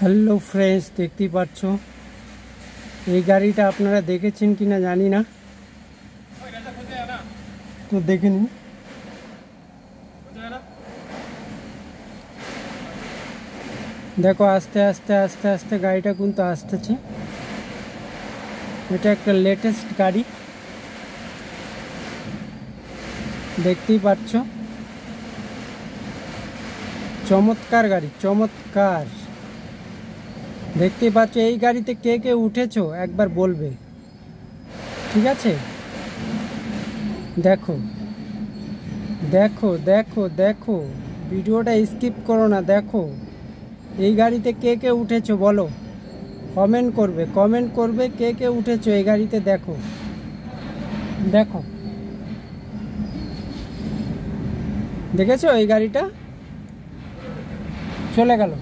Hello friends, দেখতেই পাচ্ছ এই গাড়িটা আপনারা দেখেছেন কিনা জানি না, তো দেখে নিন। দেখো আস্তে আস্তে আস্তে আস্তে গাড়িটা কিন্তু আসতেছে। এটা একটা লেটেস্ট গাড়ি, দেখতেই পাচ্ছ। চমৎকার গাড়ি, চমৎকার। দেখতেই পাচ্ছ এই গাড়িতে কে কে উঠেছো একবার বলবে, ঠিক আছে? দেখো দেখো দেখো দেখো, ভিডিওটা স্কিপ করো না, দেখো এই গাড়িতে কে কে উঠেছো বলো, কমেন্ট করবে কে কে উঠেছো এই গাড়িতে। দেখো দেখো, দেখেছো এই গাড়িটা চলে গেল।